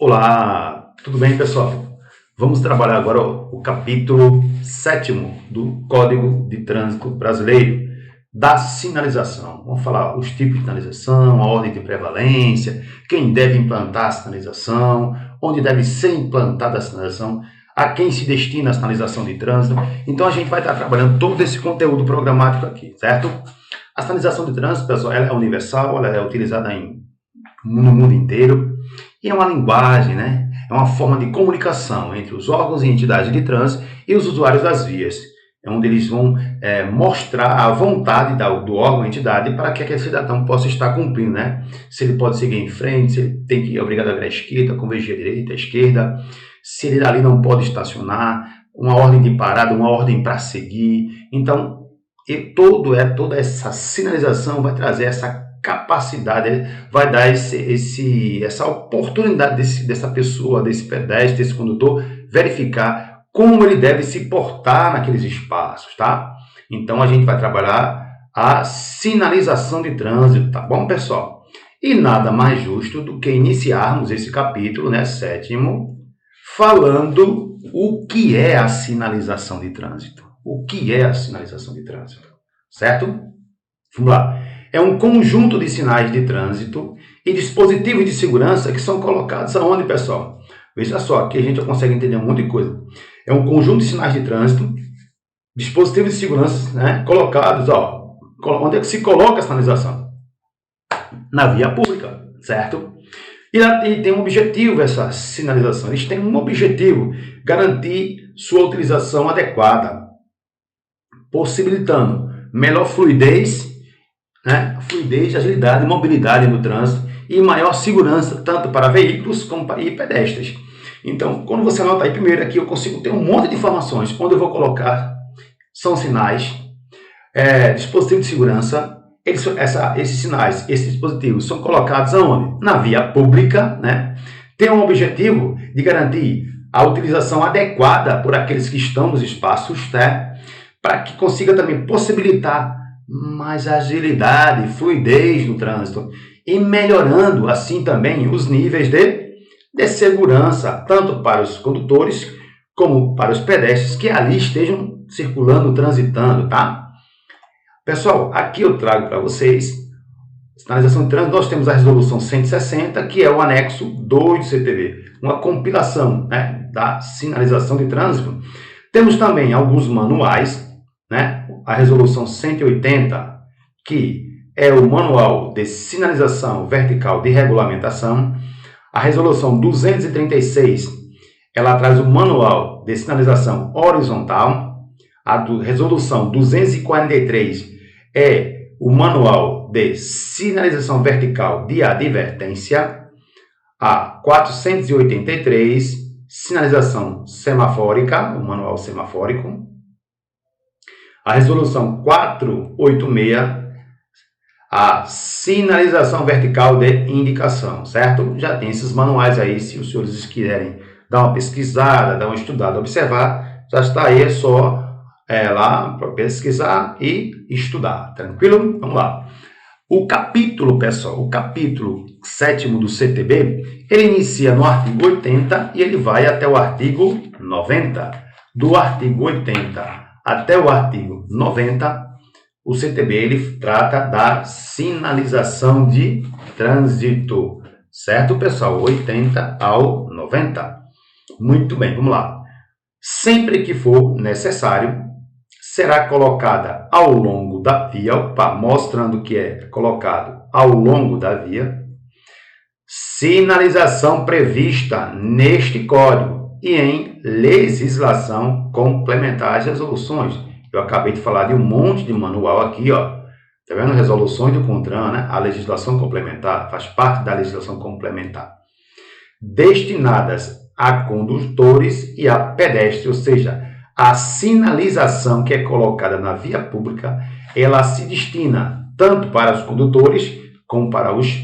Olá, tudo bem, pessoal? Vamos trabalhar agora o capítulo 7º do Código de Trânsito Brasileiro, da sinalização. Vamos falar os tipos de sinalização, a ordem de prevalência, quem deve implantar a sinalização, onde deve ser implantada a sinalização, a quem se destina a sinalização de trânsito. Então, a gente vai estar trabalhando todo esse conteúdo programático aqui, certo? A sinalização de trânsito, pessoal, ela é universal, ela é utilizada no mundo inteiro e é uma linguagem, né? É uma forma de comunicação entre os órgãos e entidades de trânsito e os usuários das vias, onde eles vão mostrar a vontade do órgão e entidade para que aquele cidadão possa estar cumprindo, né? Se ele pode seguir em frente, se ele tem que ir obrigado a virar à esquerda, convergir à direita, à esquerda, se ele ali não pode estacionar, uma ordem de parada, uma ordem para seguir. Então, toda essa sinalização vai trazer essa capacidade, vai dar essa oportunidade dessa pessoa, desse pedestre, desse condutor, verificar como ele deve se portar naqueles espaços, tá? Então, a gente vai trabalhar a sinalização de trânsito, tá bom, pessoal? E nada mais justo do que iniciarmos esse capítulo, né, 7º, falando o que é a sinalização de trânsito. O que é a sinalização de trânsito, certo? Vamos lá. É um conjunto de sinais de trânsito e dispositivos de segurança que são colocados aonde, pessoal? Veja só, aqui a gente já consegue entender um monte de coisa. É um conjunto de sinais de trânsito, dispositivos de segurança, né, colocados, onde é que se coloca a sinalização? Na via pública, certo? E tem um objetivo essa sinalização. Eles têm um objetivo, garantir sua utilização adequada, possibilitando melhor fluidez, né? Fluidez, agilidade e mobilidade no trânsito e maior segurança tanto para veículos como para pedestres. Então, quando você anota aí, primeiro aqui eu consigo ter um monte de informações. Onde eu vou colocar são sinais, dispositivos de segurança. Esses sinais, esses dispositivos são colocados aonde? Na via pública, né? Tem um objetivo de garantir a utilização adequada por aqueles que estão nos espaços, né? Para que consiga também possibilitar mais agilidade, fluidez no trânsito e melhorando assim também os níveis de segurança, tanto para os condutores como para os pedestres que ali estejam circulando, transitando, tá? Pessoal, aqui eu trago para vocês sinalização de trânsito. Nós temos a resolução 160, que é o anexo 2 do CTB, uma compilação, né, da sinalização de trânsito. Temos também alguns manuais, né? A resolução 180, que é o manual de sinalização vertical de regulamentação. A resolução 236, ela traz o manual de sinalização horizontal. A resolução 243 é o manual de sinalização vertical de advertência. A 483, sinalização semafórica, o manual semafórico. A resolução 486, a sinalização vertical de indicação, certo? Já tem esses manuais aí, se os senhores quiserem dar uma pesquisada, dar uma estudada, observar, já está aí, é só lá para pesquisar e estudar, tranquilo? Vamos lá. O capítulo, pessoal, o capítulo 7º do CTB, ele inicia no artigo 80 e ele vai até o artigo 90. Do artigo 80 até o artigo 90, o CTB ele trata da sinalização de trânsito, certo, pessoal? 80 ao 90. Muito bem, vamos lá. Sempre que for necessário, será colocada ao longo da via, mostrando que é colocado ao longo da via, sinalização prevista neste código e em legislação complementar às resoluções. Eu acabei de falar de um monte de manual aqui, ó. Tá vendo? Resoluções do CONTRAN, né? A legislação complementar faz parte da legislação complementar. Destinadas a condutores e a pedestres, ou seja, a sinalização que é colocada na via pública, ela se destina tanto para os condutores como para os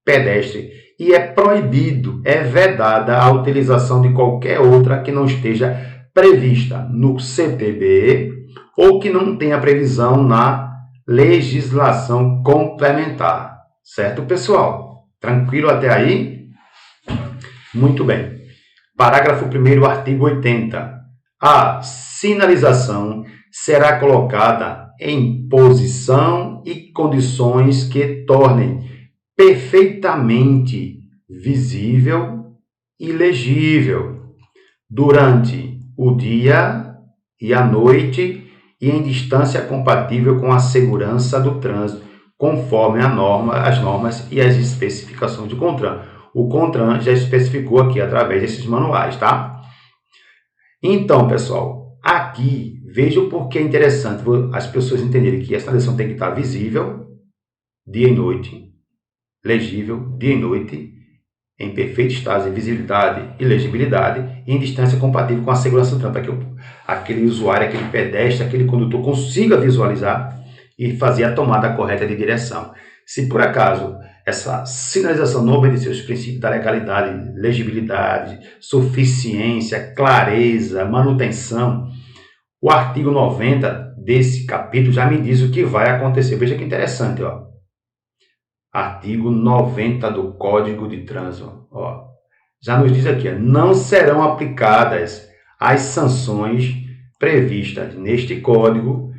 pedestres. E é proibido, é vedada a utilização de qualquer outra que não esteja prevista no CTB ou que não tenha previsão na legislação complementar. Certo, pessoal? Tranquilo até aí? Muito bem. Parágrafo 1º, artigo 80. A sinalização será colocada em posição e condições que tornem perfeitamente visível e legível durante o dia e a noite e em distância compatível com a segurança do trânsito, conforme as normas e as especificações do CONTRAN. O CONTRAN já especificou aqui através desses manuais, tá? Então, pessoal, aqui veja o porquê é interessante as pessoas entenderem que a sinalização tem que estar visível dia e noite, legível dia e noite, em perfeito estado de visibilidade e legibilidade e em distância compatível com a segurança do trânsito, para que aquele usuário, aquele pedestre, aquele condutor consiga visualizar e fazer a tomada correta de direção. Se por acaso essa sinalização não obedecer os princípios da legalidade, legibilidade, suficiência, clareza, manutenção, o artigo 90 desse capítulo já me diz o que vai acontecer. Veja que interessante, ó. Artigo 90 do Código de Trânsito, ó. Já nos diz aqui, ó, não serão aplicadas as sanções previstas neste código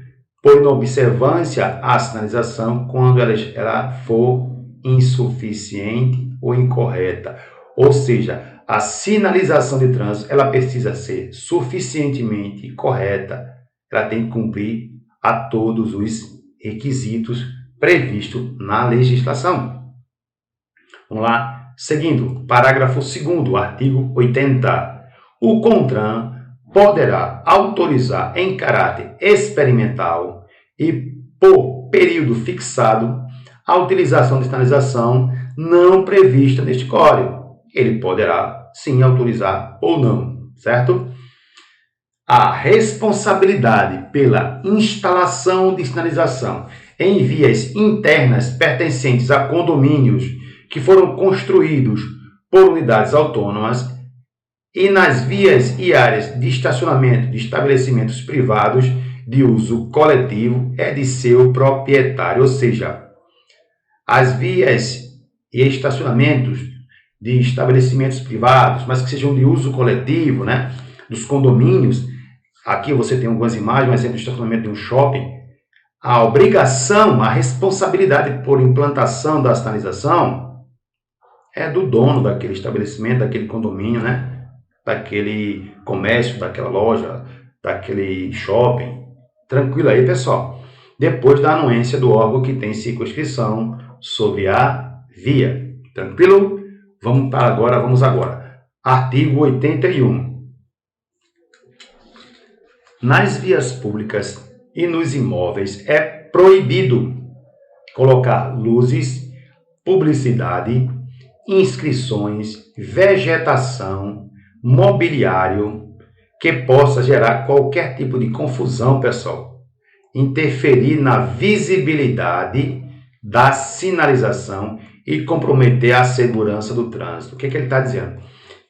por inobservância à sinalização quando ela for insuficiente ou incorreta. Ou seja, a sinalização de trânsito ela precisa ser suficientemente correta, ela tem que cumprir a todos os requisitos previstos na legislação. Vamos lá, seguindo, parágrafo 2º, artigo 80. O CONTRAN poderá autorizar em caráter experimental e por período fixado a utilização de sinalização não prevista neste código. Ele poderá, sim, autorizar ou não, certo? A responsabilidade pela instalação de sinalização em vias internas pertencentes a condomínios que foram construídos por unidades autônomas e nas vias e áreas de estacionamento de estabelecimentos privados de uso coletivo é de seu proprietário, ou seja, as vias e estacionamentos de estabelecimentos privados, mas que sejam de uso coletivo, né, dos condomínios. Aqui você tem algumas imagens, um exemplo de estacionamento de um shopping. A obrigação, a responsabilidade por implantação da sinalização é do dono daquele estabelecimento, daquele condomínio, né, daquele comércio, daquela loja, daquele shopping. Tranquilo aí, pessoal. Depois da anuência do órgão que tem circunscrição sobre a via. Tranquilo? Vamos agora. Artigo 81. Nas vias públicas e nos imóveis é proibido colocar luzes, publicidade, inscrições, vegetação, mobiliário que possa gerar qualquer tipo de confusão, pessoal, interferir na visibilidade da sinalização e comprometer a segurança do trânsito. O que ele está dizendo?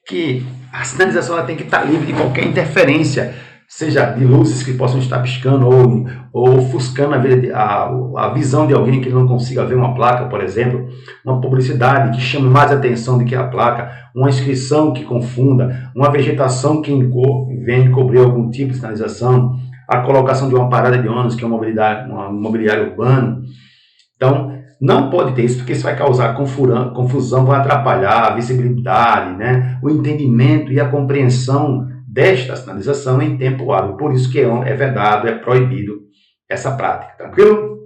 Que a sinalização ela tem que estar livre de qualquer interferência, seja de luzes que possam estar piscando ou ofuscando a visão de alguém que não consiga ver uma placa, por exemplo, uma publicidade que chame mais atenção do que a placa, uma inscrição que confunda, uma vegetação que venha cobrir algum tipo de sinalização, a colocação de uma parada de ônibus, que é um mobiliário urbano. Então, não pode ter isso, porque isso vai causar confusão, vai atrapalhar a visibilidade, né? O entendimento e a compreensão desta sinalização em tempo hábil. Por isso que é vedado, é proibido essa prática. Tranquilo?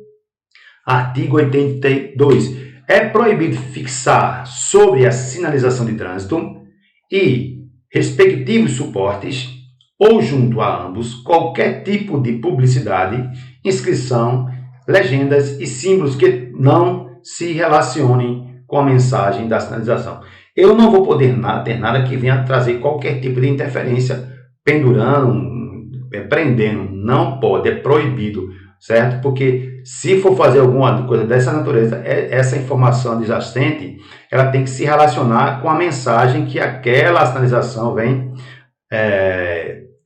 Artigo 82. É proibido fixar sobre a sinalização de trânsito e respectivos suportes ou junto a ambos qualquer tipo de publicidade, inscrição, legendas e símbolos que não se relacionem com a mensagem da sinalização. Eu não vou poder ter nada que venha trazer qualquer tipo de interferência, pendurando, prendendo. Não pode, é proibido, certo? Porque se for fazer alguma coisa dessa natureza, essa informação adjacente, ela tem que se relacionar com a mensagem que aquela sinalização vem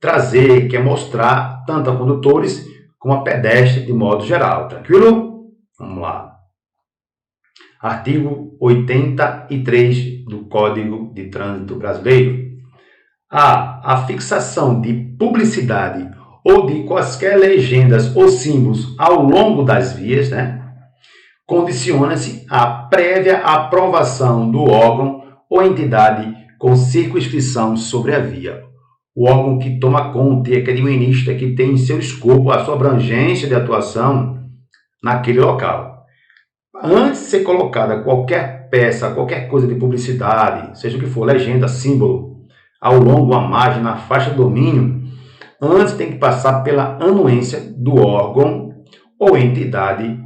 trazer, quer mostrar tanto a condutores como a pedestre de modo geral. Tranquilo? Vamos lá. Artigo 83 do Código de Trânsito Brasileiro. A fixação de publicidade ou de quaisquer legendas ou símbolos ao longo das vias, condiciona-se à prévia aprovação do órgão ou entidade com circunscrição sobre a via. O órgão que toma conta e que administra, que tem em seu escopo a sua abrangência de atuação naquele local. Antes de ser colocada qualquer peça, qualquer coisa de publicidade, seja o que for, legenda, símbolo, ao longo, à margem, na faixa de domínio, antes tem que passar pela anuência do órgão ou entidade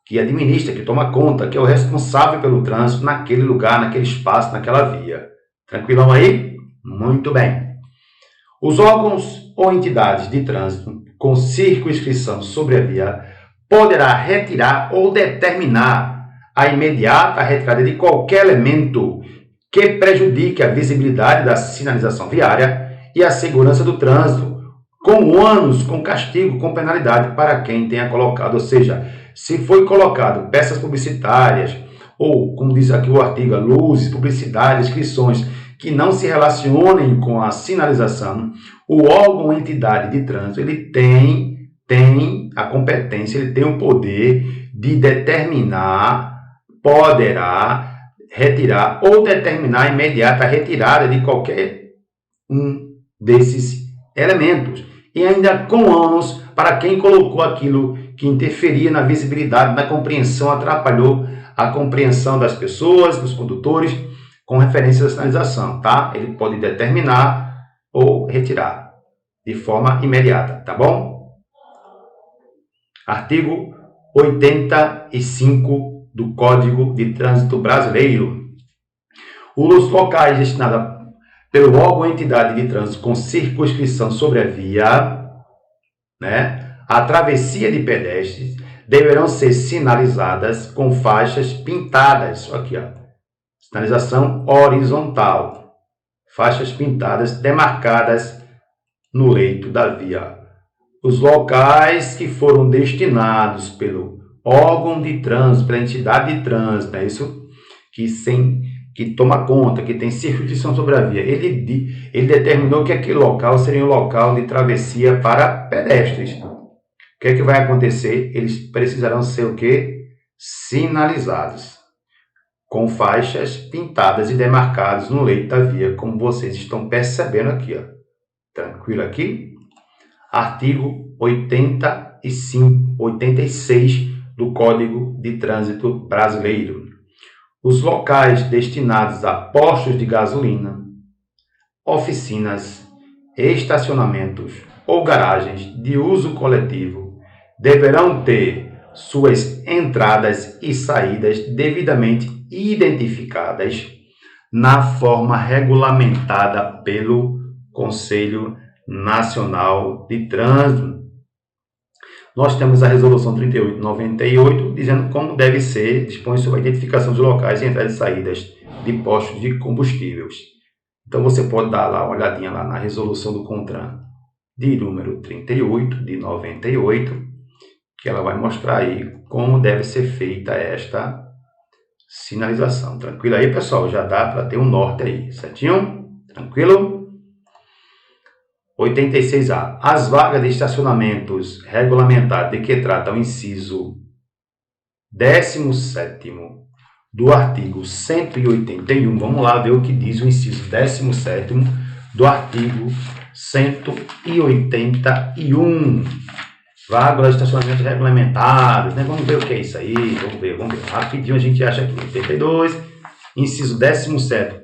que administra, que toma conta, que é o responsável pelo trânsito naquele lugar, naquele espaço, naquela via. Tranquilão aí? Muito bem. Os órgãos ou entidades de trânsito com circunscrição sobre a via poderá retirar ou determinar a imediata retirada de qualquer elemento que prejudique a visibilidade da sinalização viária e a segurança do trânsito, com ônus, com castigo, com penalidade para quem tenha colocado. Ou seja, se foi colocado peças publicitárias ou, como diz aqui o artigo, luzes, publicidade, inscrições que não se relacionem com a sinalização, o órgão ou entidade de trânsito ele tem a competência, ele tem o poder de determinar, poderá retirar ou determinar a imediata retirada de qualquer um desses elementos. E ainda com ônus para quem colocou aquilo que interferia na visibilidade, na compreensão, atrapalhou a compreensão das pessoas, dos condutores, com referência à sinalização, tá? Ele pode determinar ou retirar de forma imediata, tá bom? Artigo 85 do Código de Trânsito Brasileiro. Os locais destinados pelo órgão ou entidade de trânsito com circunscrição sobre a via, a travessia de pedestres, deverão ser sinalizadas com faixas pintadas, aqui, sinalização horizontal, faixas pintadas demarcadas no leito da via. Os locais que foram destinados pelo órgão de trânsito, pela entidade de trânsito, isso que toma conta, que tem circunscrição sobre a via, ele determinou que aquele local seria um local de travessia para pedestres. O que é que vai acontecer? Eles precisarão ser o quê? Sinalizados, com faixas pintadas e demarcadas no leito da via, como vocês estão percebendo aqui. Tranquilo aqui? Artigo 86 do Código de Trânsito Brasileiro. Os locais destinados a postos de gasolina, oficinas, estacionamentos ou garagens de uso coletivo deverão ter suas entradas e saídas devidamente identificadas na forma regulamentada pelo Conselho Nacional de Trânsito. Nós temos a Resolução 38/98, dizendo como deve ser, dispõe sobre a identificação dos locais e entradas e saídas de postos de combustíveis. Então você pode dar lá uma olhadinha lá na Resolução do CONTRAN de número 38 de 98, que ela vai mostrar aí como deve ser feita esta sinalização. Tranquilo aí, pessoal? Já dá para ter um norte aí, certinho? Tranquilo? 86A. As vagas de estacionamentos regulamentadas de que trata o inciso 17º do artigo 181. Vamos lá ver o que diz o inciso 17º do artigo 181. Vagas de estacionamentos regulamentados, Vamos ver o que é isso aí. Vamos ver. Rapidinho a gente acha aqui. 82, inciso 17º.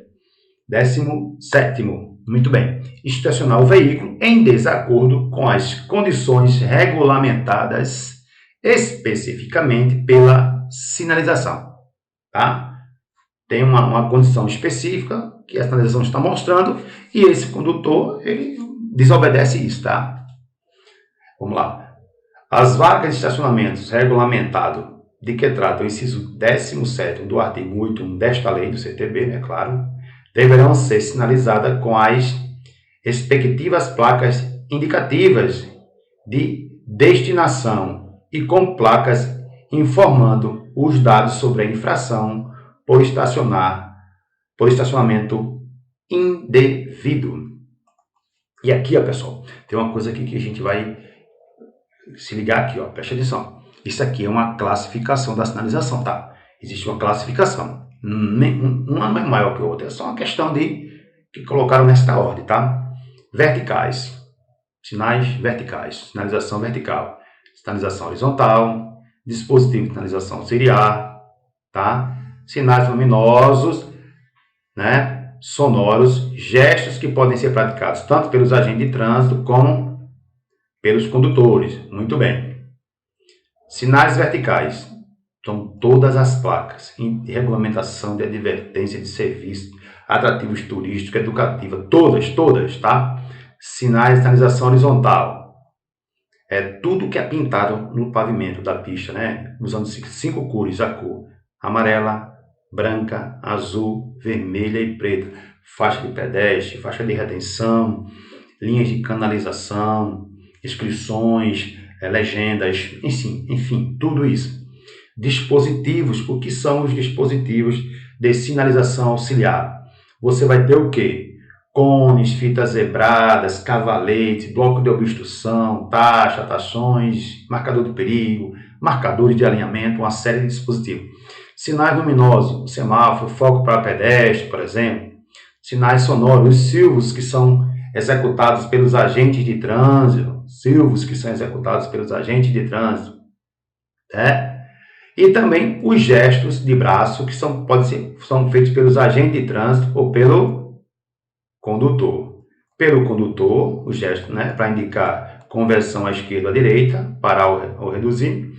Muito bem. Estacionar o veículo em desacordo com as condições regulamentadas especificamente pela sinalização. Tá? Tem uma condição específica que a sinalização está mostrando e esse condutor ele desobedece isso. Tá? Vamos lá. As vagas de estacionamentos regulamentado de que trata o inciso 17º do artigo 81 desta lei do CTB, claro, deverão ser sinalizadas com as respectivas placas indicativas de destinação e com placas informando os dados sobre a infração por estacionamento indevido. E aqui, ó, pessoal, tem uma coisa aqui que a gente vai se ligar aqui, ó, preste atenção. Isso aqui é uma classificação da sinalização, tá? Existe uma classificação. Uma não é maior que a outra, é só uma questão de que colocaram nesta ordem, tá? Verticais, sinais verticais, sinalização vertical, sinalização horizontal, dispositivo de sinalização auxiliar, tá? Sinais luminosos, né? Sonoros, gestos que podem ser praticados tanto pelos agentes de trânsito como pelos condutores. Muito bem. Sinais verticais são todas as placas de regulamentação de advertência de serviço, atrativos turísticos, educativa, todas, tá? Sinais de sinalização horizontal. É tudo que é pintado no pavimento da pista, né? Usando 5 cores, a cor amarela, branca, azul, vermelha e preta. Faixa de pedestre, faixa de retenção, linhas de canalização, inscrições, legendas, enfim, tudo isso. Dispositivos, o que são os dispositivos de sinalização auxiliar? Você vai ter o quê? Cones, fitas zebradas, cavaletes, bloco de obstrução, taxa, taxões, marcador de perigo, marcadores de alinhamento, uma série de dispositivos. Sinais luminosos, semáforo, foco para pedestre, por exemplo. Sinais sonoros, os silvos que são executados pelos agentes de trânsito, né? E também os gestos de braço que são feitos pelos agentes de trânsito ou pelo condutor. Pelo condutor, o gesto, né, para indicar conversão à esquerda ou à direita, parar ou reduzir.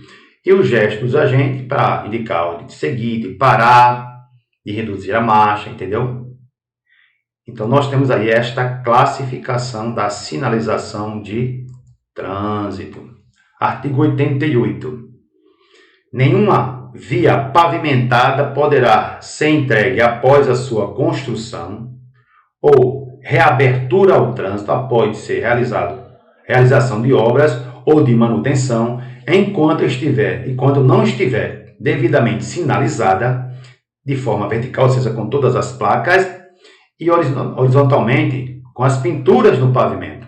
E o gesto dos agentes para indicar ordem de seguir, de parar, de reduzir a marcha, entendeu? Então, nós temos aí esta classificação da sinalização de trânsito. Artigo 88. Nenhuma via pavimentada poderá ser entregue após a sua construção ou reabertura ao trânsito após ser realização de obras ou de manutenção enquanto não estiver devidamente sinalizada de forma vertical, ou seja, com todas as placas, e horizontalmente com as pinturas no pavimento,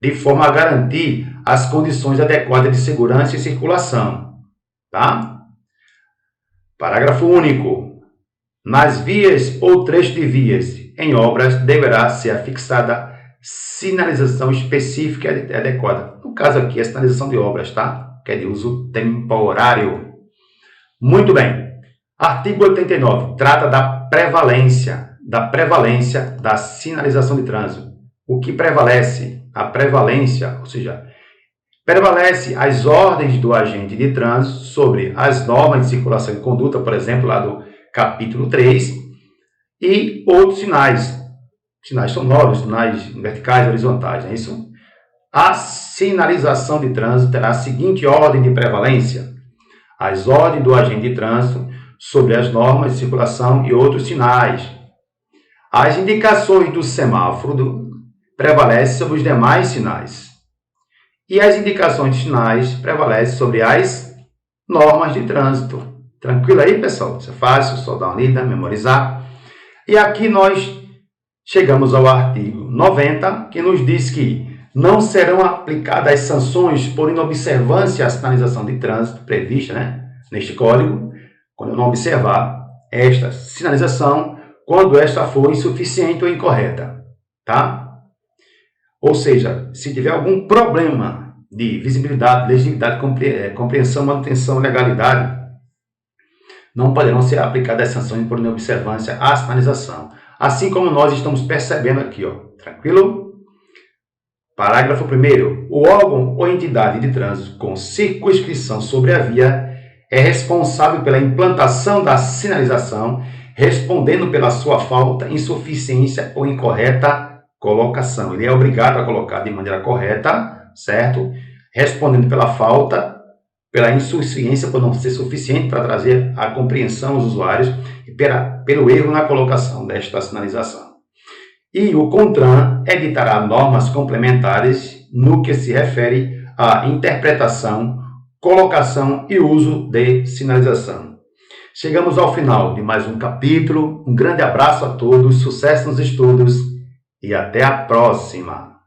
de forma a garantir as condições adequadas de segurança e circulação. Tá? Parágrafo único. Nas vias ou trecho de vias em obras deverá ser afixada sinalização específica e adequada. No caso aqui, a sinalização de obras, tá? Que é de uso temporário. Muito bem. Artigo 89. Trata da prevalência da sinalização de trânsito. O que prevalece? A prevalência, ou seja, prevalece as ordens do agente de trânsito sobre as normas de circulação e conduta, por exemplo, lá do capítulo 3, e outros sinais sonoros, sinais verticais e horizontais, não é isso? A sinalização de trânsito terá a seguinte ordem de prevalência: as ordens do agente de trânsito sobre as normas de circulação e outros sinais. As indicações do semáforo prevalecem sobre os demais sinais. E as indicações de sinais prevalecem sobre as normas de trânsito. Tranquilo aí, pessoal? Isso é fácil, só dar uma lida, memorizar. E aqui nós chegamos ao artigo 90, que nos diz que não serão aplicadas sanções por inobservância à sinalização de trânsito prevista, né, neste código, quando eu não observar esta sinalização, quando esta for insuficiente ou incorreta, tá? Ou seja, se tiver algum problema de visibilidade, legibilidade, compreensão, manutenção, legalidade, não poderão ser aplicadas sanções por inobservância à sinalização. Assim como nós estamos percebendo aqui, ó, tranquilo? Parágrafo 1º. O órgão ou entidade de trânsito com circunscrição sobre a via é responsável pela implantação da sinalização, respondendo pela sua falta, insuficiência ou incorreta colocação. Ele é obrigado a colocar de maneira correta, certo? Respondendo pela falta, pela insuficiência, por não ser suficiente para trazer a compreensão aos usuários e pelo erro na colocação desta sinalização. E o CONTRAN editará normas complementares no que se refere à interpretação, colocação e uso de sinalização. Chegamos ao final de mais um capítulo. Um grande abraço a todos, sucesso nos estudos e até a próxima!